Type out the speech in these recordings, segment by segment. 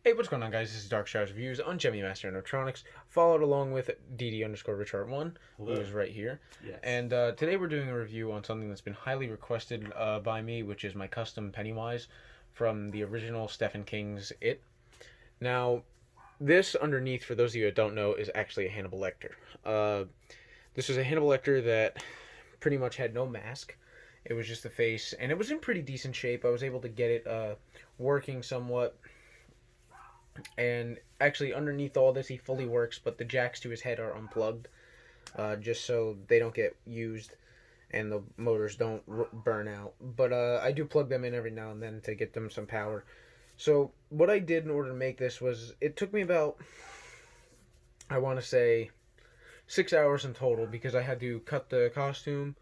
Hey, what's going on, guys? This is Dark Shadows Reviews on Gemmy Master Electronics, followed along with DD_Richard1, who Hello. is right here. Yes. And today we're doing a review on something that's been highly requested by me, which is my custom Pennywise from the original Stephen King's It. Now, this underneath, for those of you that don't know, is actually a Hannibal Lecter. This was a Hannibal Lecter that pretty much had no mask. It was just the face, and it was in pretty decent shape. I was able to get it working somewhat. And actually, underneath all this, he fully works, but the jacks to his head are unplugged, just so they don't get used and the motors don't burn out. But I do plug them in every now and then to get them some power. So what I did in order to make this was, it took me about, I want to say, 6 hours in total, because I had to cut the costume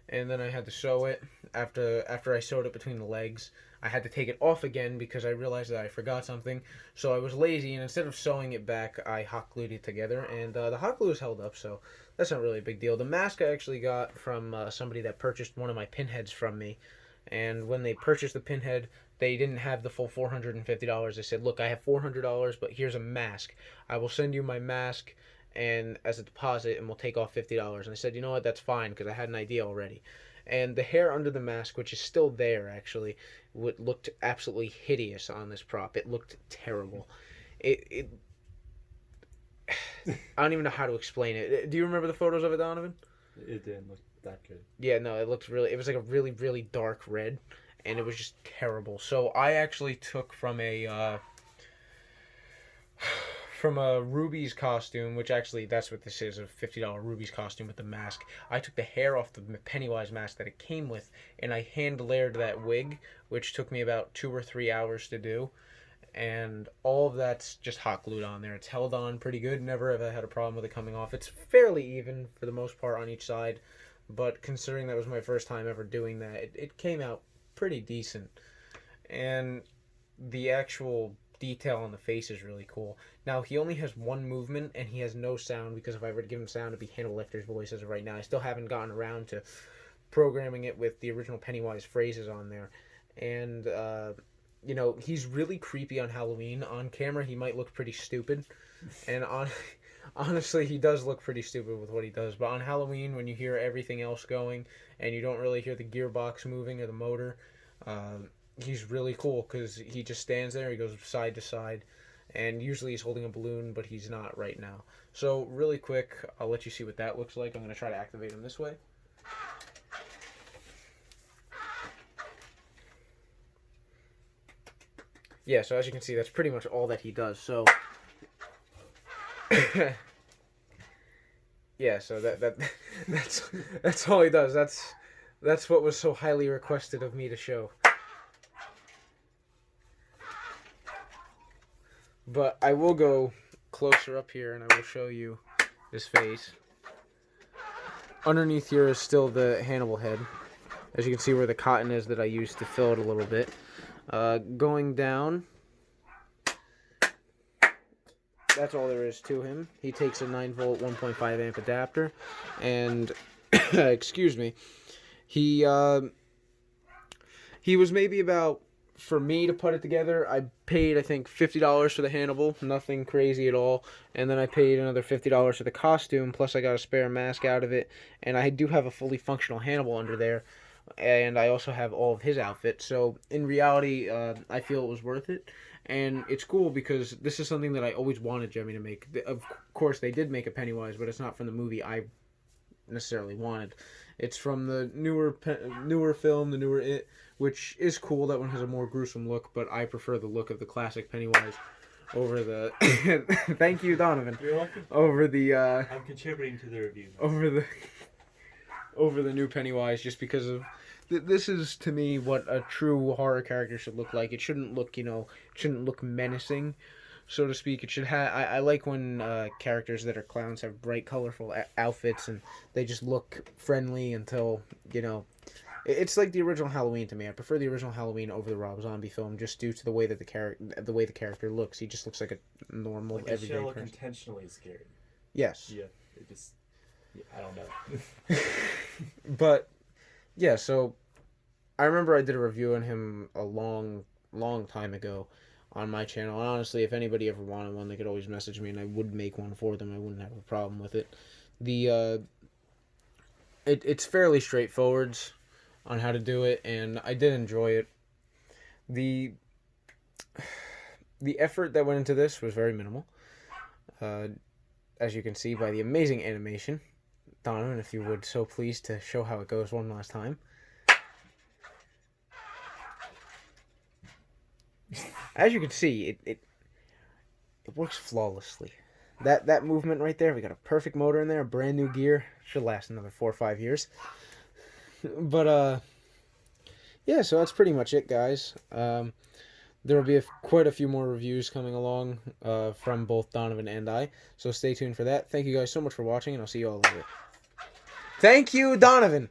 and then I had to sew it. After I sewed it between the legs, I had to take it off again because I realized that I forgot something. So I was lazy, and instead of sewing it back, I hot glued it together, and the hot glue is held up, so that's not really a big deal. The mask I actually got from somebody that purchased one of my pinheads from me, and when they purchased the pinhead, they didn't have the full $450. They said, "Look, I have $400, but here's a mask. I will send you my mask." And as a deposit, and we'll take off $50. And I said, you know what, that's fine, because I had an idea already. And the hair under the mask, which is still there actually, looked absolutely hideous on this prop. It looked terrible. It I don't even know how to explain it. Do you remember the photos of it, Donovan? It didn't look that good. Yeah, no, it looked really. It was like a really, really dark red, and it was just terrible. So I actually took from a Ruby's costume, which actually that's what this is, a $50 Ruby's costume with the mask. I took the hair off the Pennywise mask that it came with, and I hand layered that wig, which took me about 2 or 3 hours to do. And all of that's just hot glued on there. It's held on pretty good. Never have I had a problem with it coming off. It's fairly even for the most part on each side, but considering that was my first time ever doing that, it came out pretty decent. And the actual detail on the face is really cool. Now, he only has one movement, and he has no sound, because if I were to give him sound, it'd be Hannibal Lecter's voice as of right now. I still haven't gotten around to programming it with the original Pennywise phrases on there. And, he's really creepy on Halloween. On camera, he might look pretty stupid. And honestly, he does look pretty stupid with what he does. But on Halloween, when you hear everything else going, and you don't really hear the gearbox moving or the motor, he's really cool, because he just stands there, he goes side to side, and usually he's holding a balloon, but he's not right now. So really quick, I'll let you see what that looks like. I'm going to try to activate him this way. Yeah, so as you can see, that's pretty much all that he does. So yeah, so that's all he does. That's what was so highly requested of me to show. But I will go closer up here, and I will show you his face. Underneath here is still the Hannibal head. As you can see where the cotton is that I used to fill it a little bit. Going down, that's all there is to him. He takes a 9-volt 1.5 amp adapter, and excuse me, he was maybe about, for me to put it together, I paid, I think, $50 for the Hannibal, nothing crazy at all, and then I paid another $50 for the costume, plus I got a spare mask out of it, and I do have a fully functional Hannibal under there, and I also have all of his outfit. So in reality, I feel it was worth it. And it's cool because this is something that I always wanted Gemmy to make. Of course, they did make a Pennywise, but it's not from the movie I necessarily wanted. It's from the newer film, the newer It, which is cool. That one has a more gruesome look, but I prefer the look of the classic Pennywise over the. Thank you, Donovan. You're welcome. Over the. I'm contributing to the review. Over the new Pennywise, just because of this is to me what a true horror character should look like. It shouldn't look, shouldn't look menacing, so to speak. It should have. I like when characters that are clowns have bright, colorful outfits, and they just look friendly until It's like the original Halloween to me. I prefer the original Halloween over the Rob Zombie film, just due to the way that the character looks. He just looks like a normal, like everyday look person. intentionally scary. Yes. Yeah. It just. Yeah, I don't know. But yeah, so I remember I did a review on him a long time ago on my channel. And honestly, if anybody ever wanted one, they could always message me, and I would make one for them. I wouldn't have a problem with it. It's fairly straightforward on how to do it, and I did enjoy it. The effort that went into this was very minimal, as you can see by the amazing animation. Donovan, if you would so please to show how it goes one last time. As you can see, it works flawlessly. That movement right there, we got a perfect motor in there, a brand new gear. Should last another 4 or 5 years. But yeah, so that's pretty much it, guys. There will be quite a few more reviews coming along from both Donovan and I. So stay tuned for that. Thank you guys so much for watching, and I'll see you all later. Thank you, Donovan.